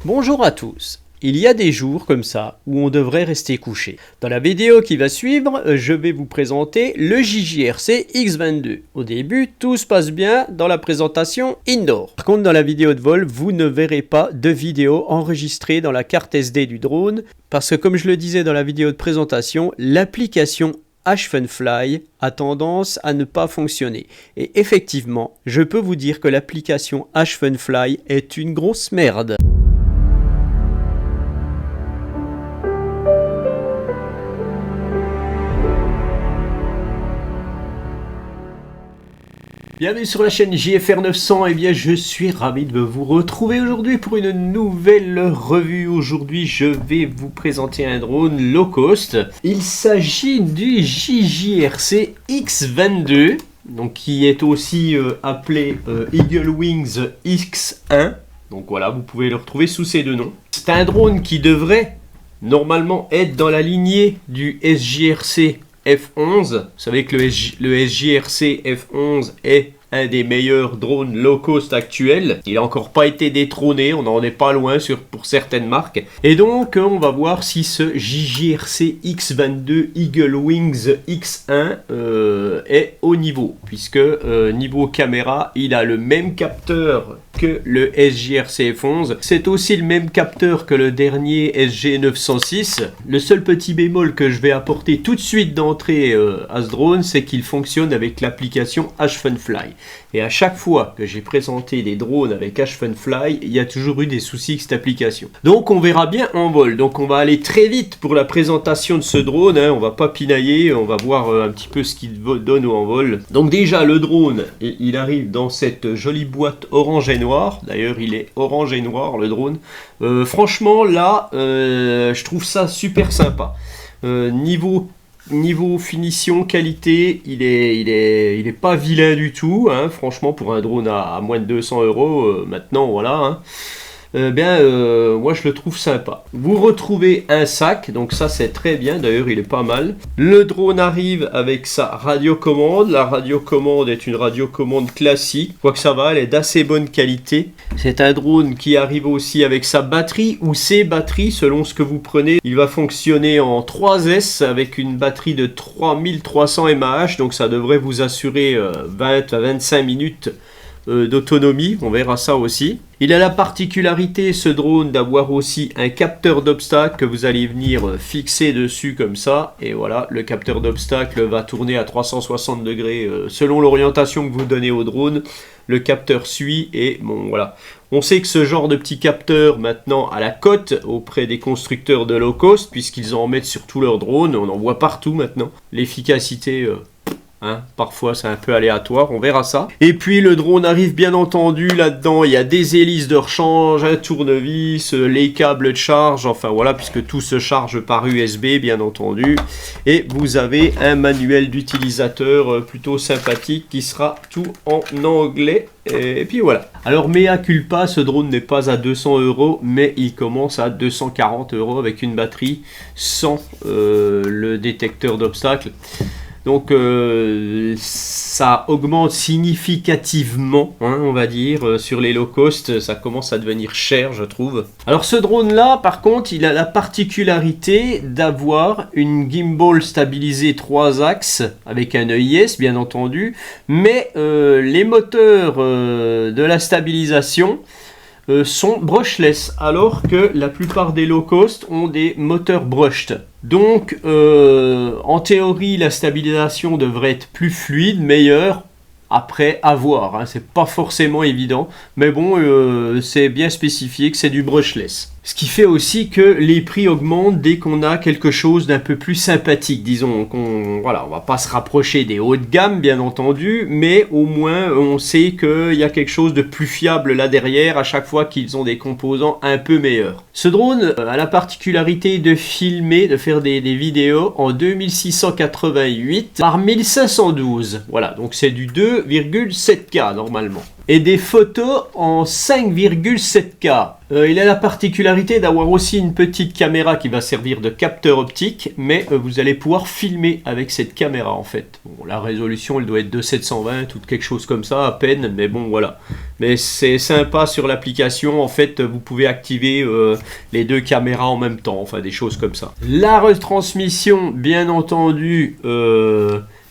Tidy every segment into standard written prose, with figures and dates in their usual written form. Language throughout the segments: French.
Bonjour à tous. Il y a des jours comme ça où on devrait rester couché. Dans la vidéo qui va suivre, je vais vous présenter le JJRC X22. Au début, tout se passe bien dans la présentation indoor. Par contre, dans la vidéo de vol, vous ne verrez pas de vidéo enregistrée dans la carte SD du drone parce que comme je le disais dans la vidéo de présentation, l'application HFunFly a tendance à ne pas fonctionner. Et effectivement, je peux vous dire que l'application HFunFly est une grosse merde. Bienvenue sur la chaîne JFR 900, et bien je suis ravi de vous retrouver aujourd'hui pour une nouvelle revue. Aujourd'hui je vais vous présenter un drone low cost. Il s'agit du JJRC X22, donc qui est aussi appelé Eagle Wings X1. Donc voilà, vous pouvez le retrouver sous ces deux noms. C'est un drone qui devrait normalement être dans la lignée du SJRC F11. Vous savez que le SJRC F11 est un des meilleurs drones low cost actuels. Il n'a encore pas été détrôné, on n'en est pas loin pour certaines marques. Et donc on va voir si ce JJRC X22 Eagle Wings X1 est au niveau. Puisque niveau caméra, il a le même capteur que le SJRC F11. C'est aussi le même capteur que le dernier SG906. Le seul petit bémol que je vais apporter tout de suite d'entrée à ce drone, c'est qu'il fonctionne avec l'application HFunFly. Et à chaque fois que j'ai présenté des drones avec HFunFly, il y a toujours eu des soucis avec cette application. Donc on verra bien en vol. Donc on va aller très vite pour la présentation de ce drone, hein. On va pas pinailler, on va voir un petit peu ce qu'il donne en vol. Donc déjà le drone, il arrive dans cette jolie boîte orange et noire. D'ailleurs il est orange et noir le drone. Franchement là, je trouve ça super sympa. Niveau finition, qualité, il est pas vilain du tout, hein. Franchement pour un drone à moins de 200 €, maintenant voilà, hein. Moi je le trouve sympa. Vous retrouvez un sac, donc ça c'est très bien, d'ailleurs il est pas mal. Le drone arrive avec sa radiocommande. La radiocommande est une radiocommande classique, quoique ça va, elle est d'assez bonne qualité. C'est un drone qui arrive aussi avec sa batterie ou ses batteries selon ce que vous prenez. Il va fonctionner en 3S avec une batterie de 3300 mAh, donc ça devrait vous assurer 20 à 25 minutes d'autonomie, on verra ça aussi. Il a la particularité, ce drone, d'avoir aussi un capteur d'obstacle que vous allez venir fixer dessus comme ça. Et voilà, le capteur d'obstacle va tourner à 360 degrés selon l'orientation que vous donnez au drone. Le capteur suit et bon voilà. On sait que ce genre de petit capteur maintenant à la cote auprès des constructeurs de low cost, puisqu'ils en mettent sur tous leurs drones, on en voit partout maintenant. L'efficacité... hein, parfois c'est un peu aléatoire, on verra ça. Et puis le drone arrive bien entendu, là-dedans il y a des hélices de rechange, un tournevis, les câbles de charge, enfin voilà, puisque tout se charge par USB bien entendu. Et vous avez un manuel d'utilisateur plutôt sympathique qui sera tout en anglais. Et puis voilà. Alors mea culpa, ce drone n'est pas à 200 €, mais il commence à 240 € avec une batterie sans le détecteur d'obstacles. Donc ça augmente significativement, hein, on va dire, sur les low cost, ça commence à devenir cher, je trouve. Alors ce drone-là, par contre, il a la particularité d'avoir une gimbal stabilisée 3 axes, avec un EIS, bien entendu, mais les moteurs de la stabilisation sont brushless, alors que la plupart des low cost ont des moteurs brushed. Donc en théorie la stabilisation devrait être plus fluide, meilleure. Après, à voir, hein, c'est pas forcément évident, mais bon, c'est bien spécifié que c'est du brushless. Ce qui fait aussi que les prix augmentent dès qu'on a quelque chose d'un peu plus sympathique. Disons voilà, on va pas se rapprocher des hauts de gamme, bien entendu, mais au moins on sait qu'il y a quelque chose de plus fiable là derrière à chaque fois qu'ils ont des composants un peu meilleurs. Ce drone a la particularité de filmer, de faire des vidéos en 2688 par 1512. Voilà, donc c'est du 2,7K normalement. et des photos en 5,7K. Il a la particularité d'avoir aussi une petite caméra qui va servir de capteur optique, mais vous allez pouvoir filmer avec cette caméra en fait. Bon, la résolution elle doit être de 720 ou quelque chose comme ça à peine, mais bon voilà. Mais c'est sympa sur l'application, en fait vous pouvez activer les deux caméras en même temps, enfin des choses comme ça. La retransmission bien entendu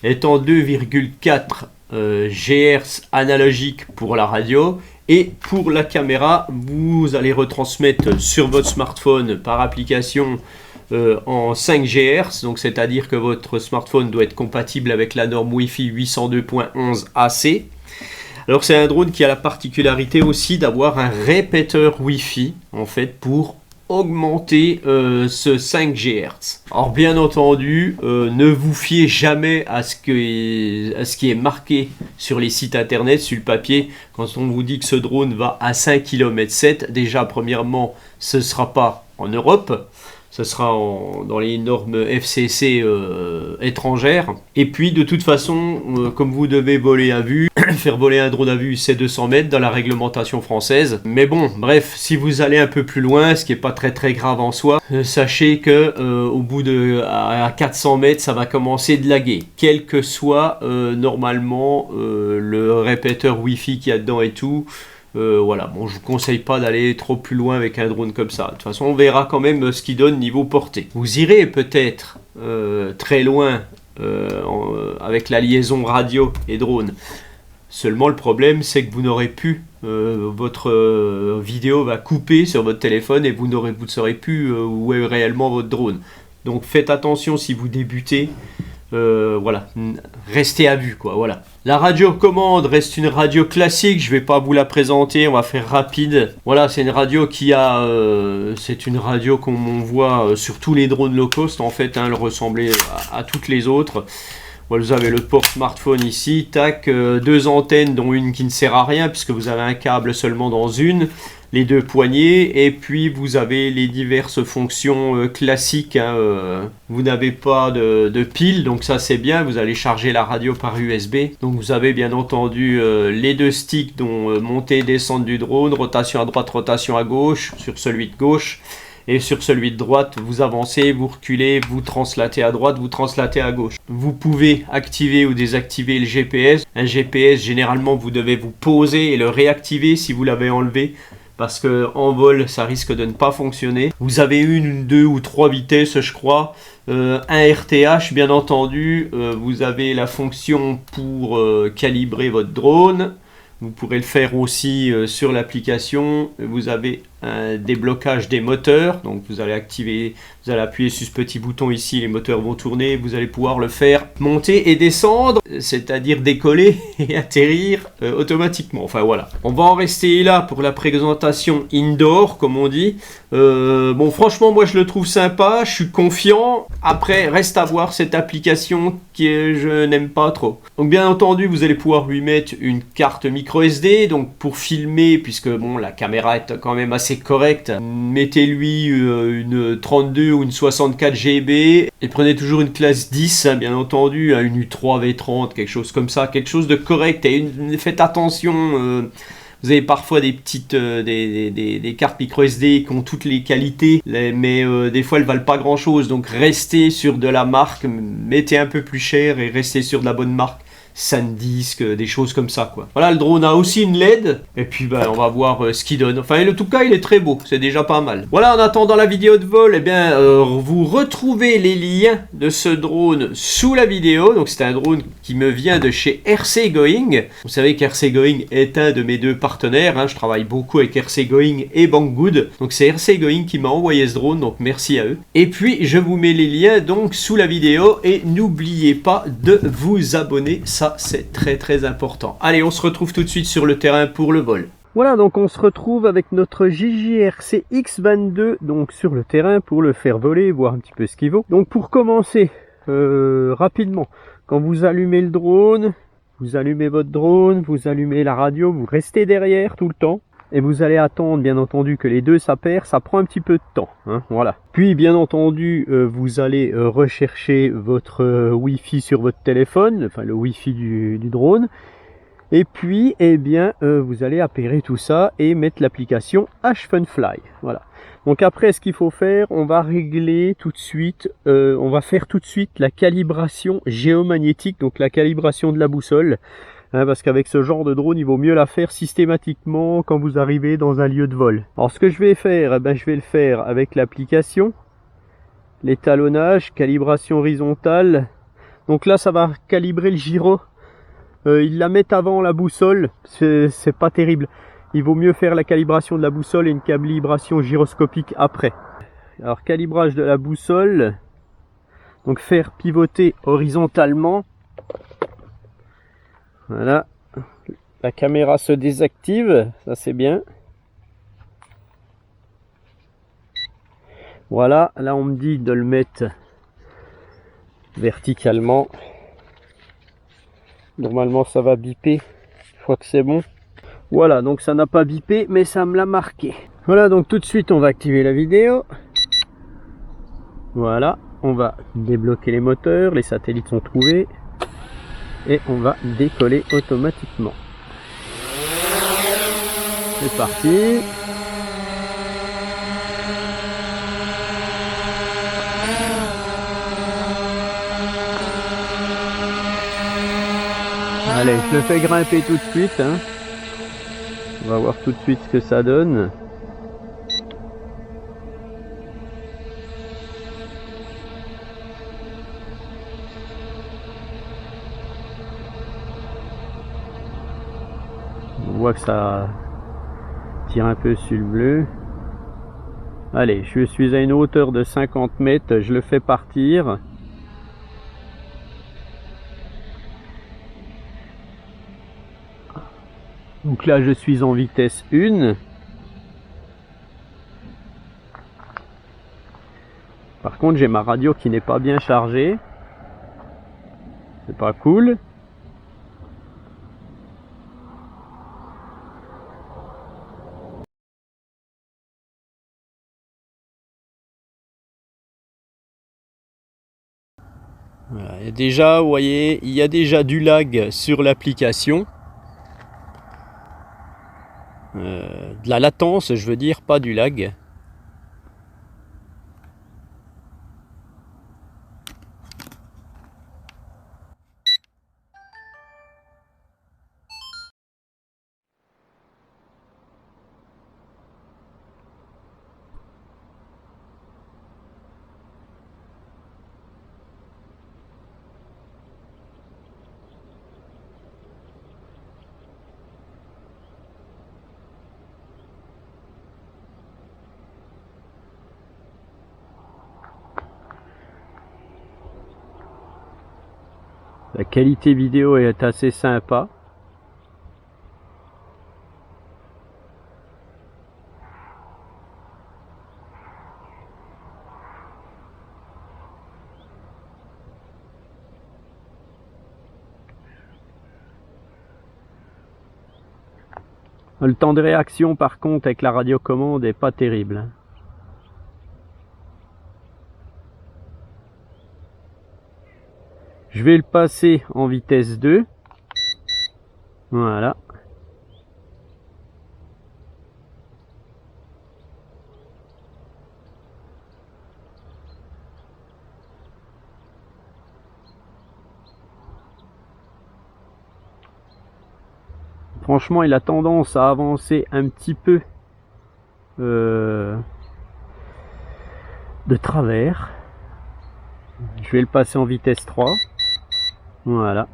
est en 2,4 GHz analogique pour la radio. Et pour la caméra, vous allez retransmettre sur votre smartphone par application en 5 GHz. Donc c'est-à-dire que votre smartphone doit être compatible avec la norme Wi-Fi 802.11 AC. Alors c'est un drone qui a la particularité aussi d'avoir un répéteur Wi-Fi en fait pour augmenter ce 5 GHz. Alors bien entendu, ne vous fiez jamais à ce qui est marqué sur les sites internet, sur le papier. Quand on vous dit que ce drone va à 5 km/h, déjà premièrement, ce ne sera pas en Europe. Ce sera dans les normes FCC étrangères. Et puis de toute façon, comme vous devez voler à vue, faire voler un drone à vue c'est 200 mètres dans la réglementation française. Mais bon, bref, si vous allez un peu plus loin, ce qui n'est pas très grave en soi, sachez que au bout de à 400 mètres, ça va commencer de laguer. Quel que soit normalement le répéteur Wi-Fi qu'il y a dedans et tout. Voilà, bon, je vous conseille pas d'aller trop plus loin avec un drone comme ça. De toute façon, on verra quand même ce qu'il donne niveau portée. Vous irez peut-être très loin avec la liaison radio et drone. Seulement, le problème, c'est que vous n'aurez plus votre vidéo va couper sur votre téléphone et vous ne saurez plus où est réellement votre drone. Donc, faites attention si vous débutez. Voilà, restez à vue quoi, voilà. La radio commande reste une radio classique, je vais pas vous la présenter, on va faire rapide. Voilà, c'est une radio qui a, c'est une radio qu'on voit sur tous les drones low cost en fait, elle ressemblait à toutes les autres. Voilà, vous avez le port smartphone ici, tac, deux antennes dont une qui ne sert à rien puisque vous avez un câble seulement dans une. Les deux poignées et puis vous avez les diverses fonctions classiques hein, vous n'avez pas de pile donc ça c'est bien, vous allez charger la radio par USB. Donc vous avez bien entendu les deux sticks dont montée et descente du drone, rotation à droite, rotation à gauche sur celui de gauche et sur celui de droite vous avancez, vous reculez, vous translatez à droite, vous translatez à gauche. Vous pouvez activer ou désactiver le GPS. Un GPS généralement vous devez vous poser et le réactiver si vous l'avez enlevé. Parce que en vol, ça risque de ne pas fonctionner. Vous avez une, deux ou trois vitesses, je crois. Un RTH, bien entendu. Vous avez la fonction pour calibrer votre drone. Vous pourrez le faire aussi sur l'application. Vous avez un déblocage des moteurs. Donc vous allez activer, vous allez appuyer sur ce petit bouton ici, les moteurs vont tourner. Vous allez pouvoir le faire monter et descendre, c'est-à-dire décoller et atterrir automatiquement. Enfin voilà. On va en rester là pour la présentation indoor, comme on dit. Bon, franchement, moi je le trouve sympa. Je suis confiant. Après, reste à voir cette application je n'aime pas trop. Donc bien entendu, vous allez pouvoir lui mettre une carte micro SD. Donc pour filmer, puisque bon, la caméra est quand même assez correcte, mettez-lui une 32 ou une 64 GB et prenez toujours une classe 10 hein, bien entendu, hein, une U3 V30, quelque chose comme ça, quelque chose de correct et faites attention. Vous avez parfois des petites des cartes micro SD qui ont toutes les qualités, mais des fois elles valent pas grand chose. Donc restez sur de la marque, mettez un peu plus cher et restez sur de la bonne marque. SanDisk, des choses comme ça quoi. Voilà, le drone a aussi une LED et puis ben, on va voir ce qu'il donne. Enfin en tout cas il est très beau, c'est déjà pas mal. Voilà, en attendant la vidéo de vol, eh bien vous retrouvez les liens de ce drone sous la vidéo. Donc c'est un drone qui me vient de chez RC Going. Vous savez qu'RC Going est un de mes deux partenaires, hein. Je travaille beaucoup avec RC Going et Banggood. Donc c'est RC Going qui m'a envoyé ce drone, donc merci à eux. Et puis je vous mets les liens donc sous la vidéo et n'oubliez pas de vous abonner, ça c'est très important. Allez, on se retrouve tout de suite sur le terrain pour le vol. Voilà, donc on se retrouve avec notre JJRC X22 donc sur le terrain pour le faire voler, voir un petit peu ce qu'il vaut. Donc pour commencer rapidement, quand vous allumez le drone, vous allumez votre drone, vous allumez la radio, vous restez derrière tout le temps. Et vous allez attendre bien entendu que les deux s'appairent, ça prend un petit peu de temps, hein, voilà. Puis bien entendu vous allez rechercher votre Wi-Fi sur votre téléphone, enfin le Wi-Fi du drone. Et puis, eh bien, vous allez appairer tout ça et mettre l'application HFunFly. Voilà. Donc après, ce qu'il faut faire, on va régler tout de suite, on va faire tout de suite la calibration géomagnétique, donc la calibration de la boussole. Hein, parce qu'avec ce genre de drone, il vaut mieux la faire systématiquement quand vous arrivez dans un lieu de vol. Alors ce que je vais faire, eh ben, je vais le faire avec l'application, l'étalonnage, calibration horizontale. Donc là, ça va calibrer le gyro. Ils la mettent avant la boussole, c'est pas terrible. Il vaut mieux faire la calibration de la boussole et une calibration gyroscopique après. Alors calibrage de la boussole, donc faire pivoter horizontalement. Voilà, la caméra se désactive, ça c'est bien. Voilà, là on me dit de le mettre verticalement. Normalement ça va biper, je crois que c'est bon. Voilà, donc ça n'a pas bipé, mais ça me l'a marqué. Voilà, donc tout de suite on va activer la vidéo. Voilà, on va débloquer les moteurs, les satellites sont trouvés. Et on va décoller automatiquement. C'est parti. Allez, je le fais grimper tout de suite. Hein. On va voir tout de suite ce que ça donne. On voit que ça tire un peu sur le bleu. Allez, je suis à une hauteur de 50 mètres, je le fais partir. Donc là, je suis en vitesse 1. Par contre, j'ai ma radio qui n'est pas bien chargée. C'est pas cool. Voilà, et déjà, vous voyez, il y a déjà du lag sur l'application. De la latence, je veux dire, pas du lag. La qualité vidéo est assez sympa. Le temps de réaction par contre avec la radiocommande est pas terrible. Je vais le passer en vitesse 2. Voilà. Franchement, il a tendance à avancer un petit peu de travers. Je vais le passer en vitesse 3. Voilà.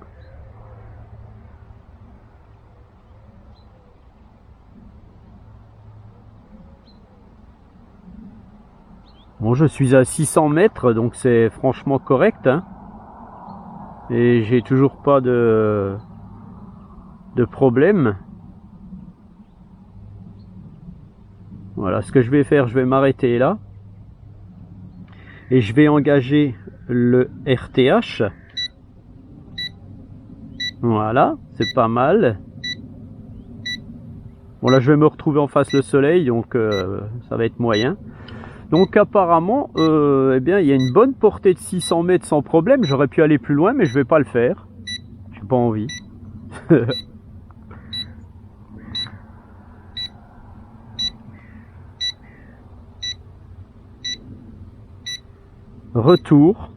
Bon, je suis à 600 mètres, donc c'est franchement correct. Hein. Et j'ai toujours pas de problème. Voilà, ce que je vais faire, je vais m'arrêter là. Et je vais engager le RTH. Voilà, c'est pas mal. Bon là je vais me retrouver en face le soleil, donc ça va être moyen. Donc apparemment, eh bien, il y a une bonne portée de 600 mètres sans problème. J'aurais pu aller plus loin, mais je vais pas le faire. J'ai pas envie. Retour.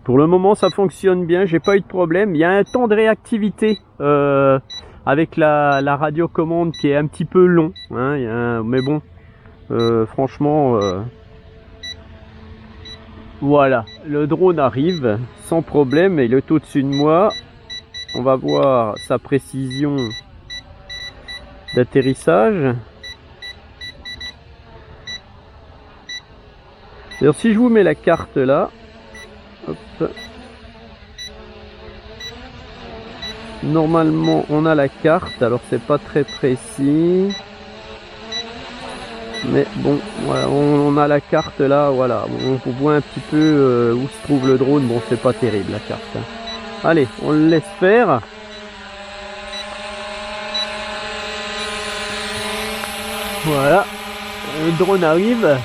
Pour le moment ça fonctionne bien, j'ai pas eu de problème. Il y a un temps de réactivité avec la radiocommande qui est un petit peu long, hein, mais bon, franchement, voilà, le drone arrive sans problème et il est au-dessus de moi. On va voir sa précision d'atterrissage. Alors si je vous mets la carte là, hop. Normalement on a la carte, alors c'est pas très précis, mais bon, voilà, on a la carte là, voilà, on voit un petit peu où se trouve le drone. Bon, c'est pas terrible la carte, hein. Allez, on le laisse faire. Voilà, le drone arrive.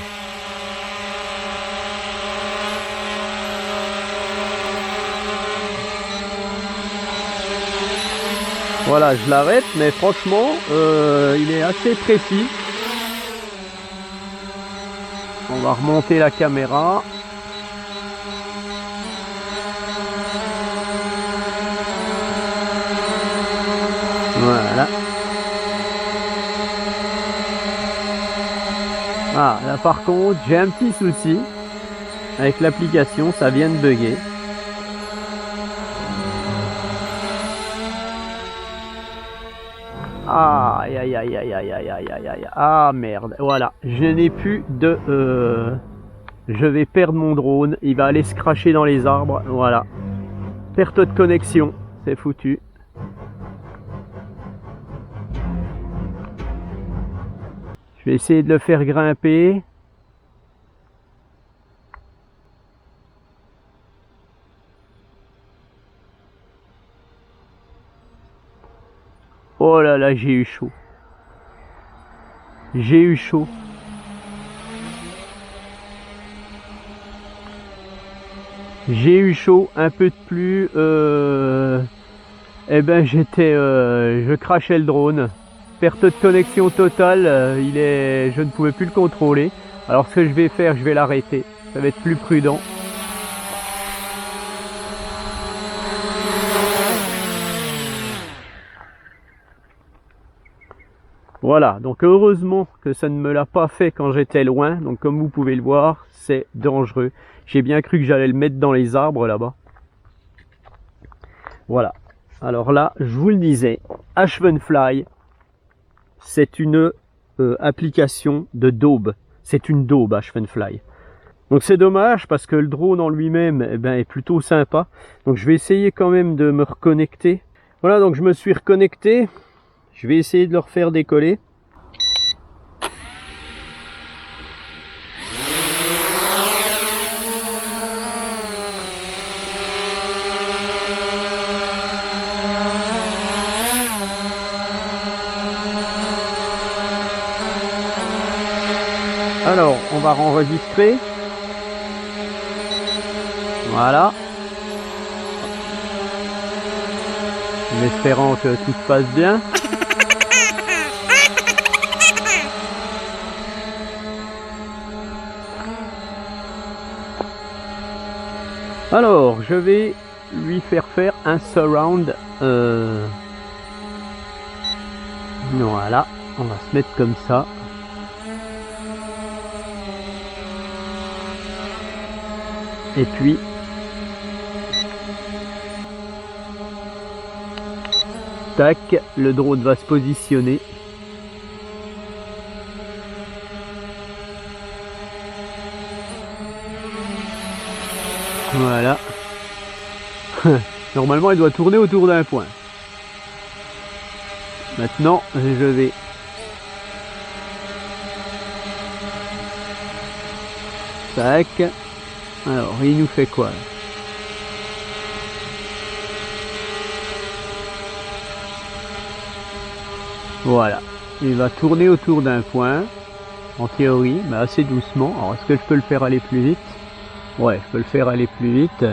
Voilà, je l'arrête, mais franchement, il est assez précis. On va remonter la caméra. Voilà. Ah, là par contre, j'ai un petit souci avec l'application, ça vient de bugger. Aïe aïe aïe aïe aïe aïe aïe aïe aïe. Ah merde, voilà, je n'ai plus de... Je vais perdre mon drone, il va aller se cracher dans les arbres, voilà. Perte de connexion, c'est foutu. Je vais essayer de le faire grimper. Oh là là, j'ai eu chaud. J'ai eu chaud. J'ai eu chaud, un peu de pluie. Eh ben je crachais le drone. Perte de connexion totale, je ne pouvais plus le contrôler. Alors ce que je vais faire, je vais l'arrêter. Ça va être plus prudent. Voilà, donc heureusement que ça ne me l'a pas fait quand j'étais loin. Donc comme vous pouvez le voir, c'est dangereux. J'ai bien cru que j'allais le mettre dans les arbres là-bas. Voilà. Alors là, je vous le disais, H1Fly, c'est une application de daube. C'est une daube H1Fly. Donc c'est dommage parce que le drone en lui-même est plutôt sympa. Donc je vais essayer quand même de me reconnecter. Voilà, donc je me suis reconnecté. Je vais essayer de le refaire décoller. Alors, on va enregistrer. Voilà. En espérant que tout se passe bien. Alors, je vais lui faire un surround. Voilà, on va se mettre comme ça. Et puis, tac, le drone va se positionner. Voilà. Normalement, il doit tourner autour d'un point. Maintenant, je vais tac. Alors, il nous fait quoi là? Voilà. Il va tourner autour d'un point. En théorie, mais assez doucement. Alors, est-ce que je peux le faire aller plus vite? Ouais, je peux le faire aller plus vite.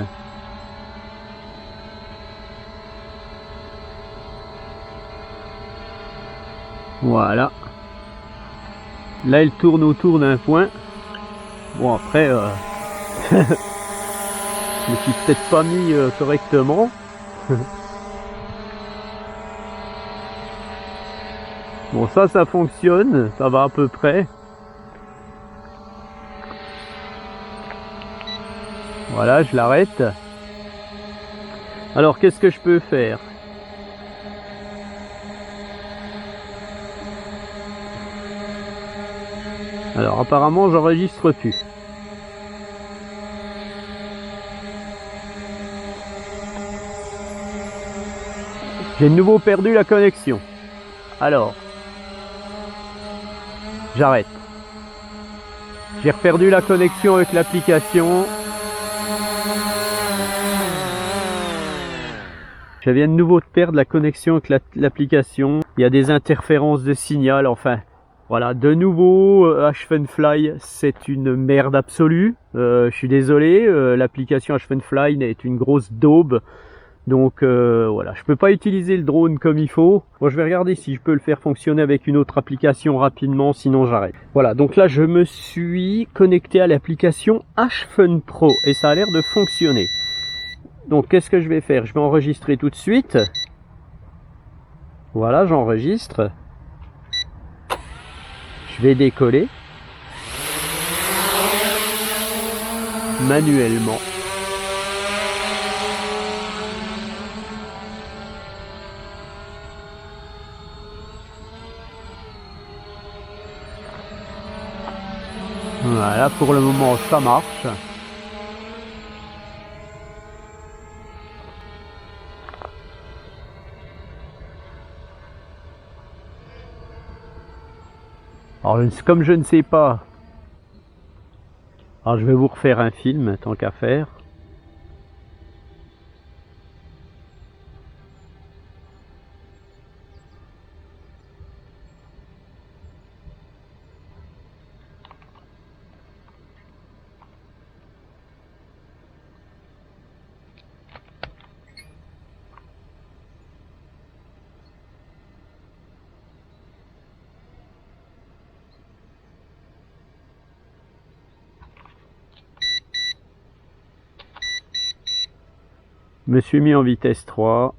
Voilà. Là, elle tourne autour d'un point. Bon, après, je me suis peut-être pas mis correctement. Bon, ça fonctionne, ça va à peu près. Voilà, je l'arrête. Alors, qu'est-ce que je peux faire? Alors, apparemment, j'enregistre plus. J'ai de nouveau perdu la connexion. Alors, j'arrête. J'ai reperdu la connexion avec l'application. Je viens de nouveau de perdre la connexion avec l'application. Il y a des interférences de signal, enfin. Voilà, de nouveau, H-Funfly, c'est une merde absolue. Je suis désolé, l'application H-Funfly est une grosse daube. Donc voilà, je peux pas utiliser le drone comme il faut. Bon, je vais regarder si je peux le faire fonctionner avec une autre application rapidement, sinon j'arrête. Voilà, donc là je me suis connecté à l'application HFun Pro et ça a l'air de fonctionner. Donc qu'est-ce que je vais faire? Je vais enregistrer tout de suite. Voilà, j'enregistre. Je vais décoller manuellement. Voilà, pour le moment ça marche. Alors comme je ne sais pas, alors je vais vous refaire un film tant qu'à faire. Je me suis mis en vitesse 3.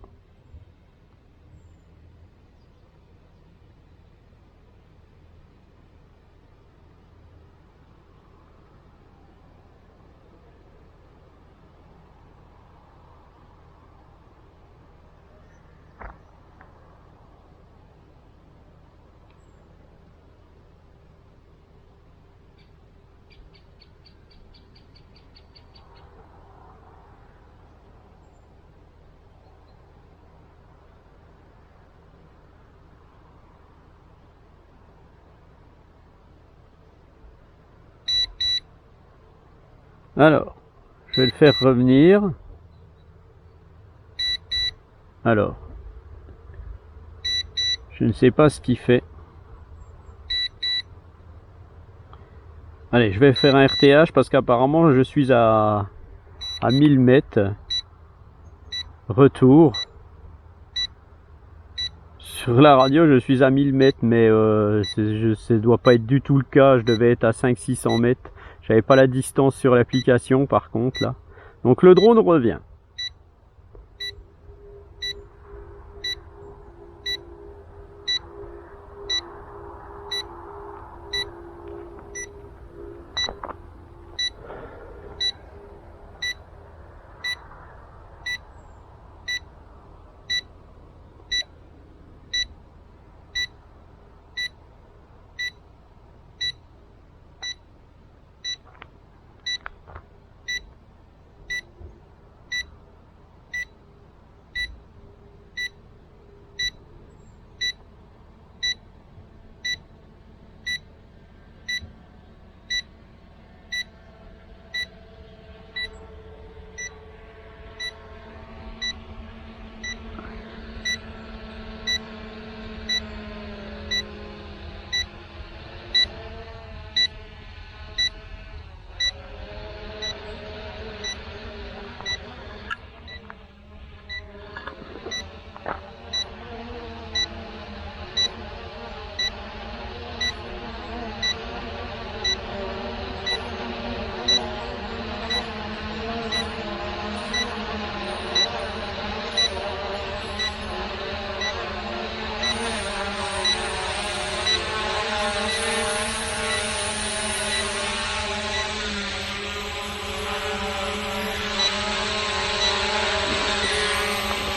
Alors, je vais le faire revenir. Alors, je ne sais pas ce qu'il fait. Allez, je vais faire un RTH parce qu'apparemment je suis à 1000 mètres. Retour. Sur la radio, je suis à 1000 mètres, mais ça doit pas être du tout le cas. Je devais être à 500-600 mètres. J'avais pas la distance sur l'application par contre là. Donc le drone revient.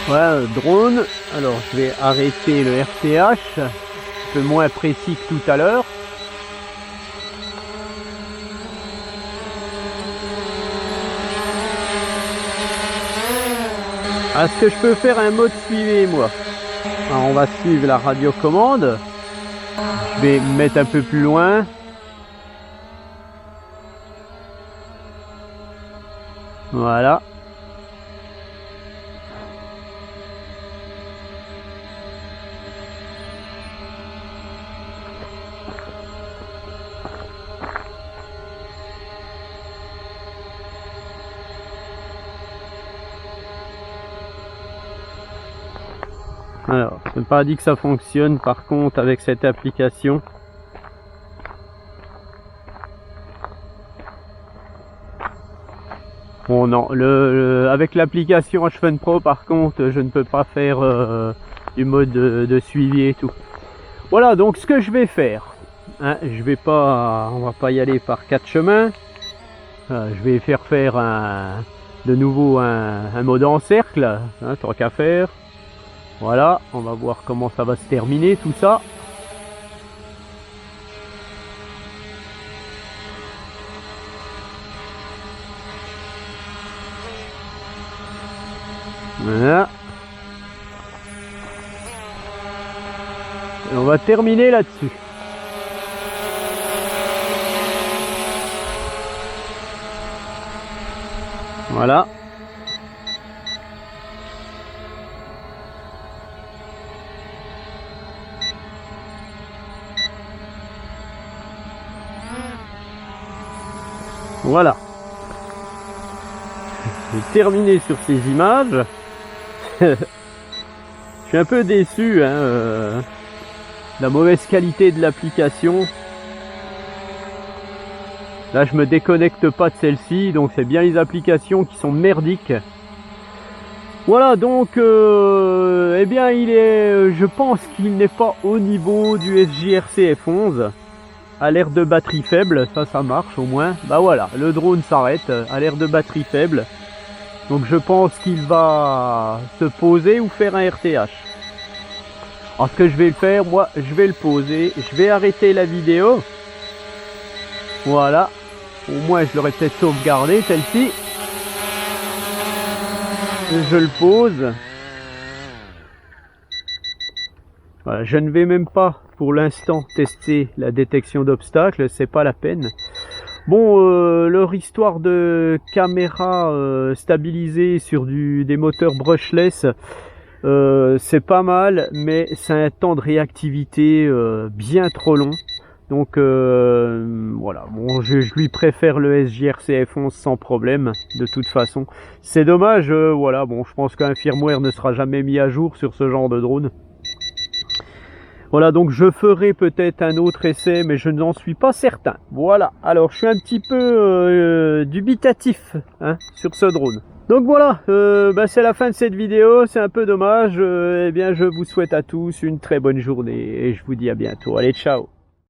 Voilà, drone. Alors je vais arrêter le RTH, un peu moins précis que tout à l'heure. Est-ce que je peux faire un mode suivi, moi? Alors, on va suivre la radiocommande. Je vais me mettre un peu plus loin. Voilà. Alors, je n'ai pas dit que ça fonctionne par contre avec cette application. Bon non, avec l'application HFun Pro par contre, je ne peux pas faire du mode de suivi et tout. Voilà, donc ce que je vais faire, hein, on va pas y aller par 4 chemins. Je vais faire de nouveau un mode en cercle, hein, tant qu'à faire. Voilà, on va voir comment ça va se terminer tout ça. Voilà. Et on va terminer là-dessus. Voilà. Voilà. J'ai terminé sur ces images. Je suis un peu déçu, hein, la mauvaise qualité de l'application. Là, je me déconnecte pas de celle-ci, donc c'est bien les applications qui sont merdiques. Voilà, donc, eh bien, je pense qu'il n'est pas au niveau du SJRC F11. Alerte de batterie faible, ça marche au moins. Bah voilà, le drone s'arrête, alerte de batterie faible. Donc je pense qu'il va se poser ou faire un RTH. Alors ce que je vais le faire, moi je vais le poser, je vais arrêter la vidéo. Voilà, au moins je l'aurais peut-être sauvegardé celle-ci. Je le pose. Voilà, je ne vais même pas pour l'instant tester la détection d'obstacles, c'est pas la peine. Bon, leur histoire de caméra stabilisée sur des moteurs brushless, c'est pas mal, mais c'est un temps de réactivité bien trop long. Donc voilà, bon, je lui préfère le SJRC F11 sans problème, de toute façon. C'est dommage, voilà, bon, je pense qu'un firmware ne sera jamais mis à jour sur ce genre de drone. Voilà, donc je ferai peut-être un autre essai, mais je n'en suis pas certain. Voilà, alors je suis un petit peu dubitatif, hein, sur ce drone. Donc voilà, c'est la fin de cette vidéo, c'est un peu dommage. Eh bien, je vous souhaite à tous une très bonne journée et je vous dis à bientôt. Allez, ciao!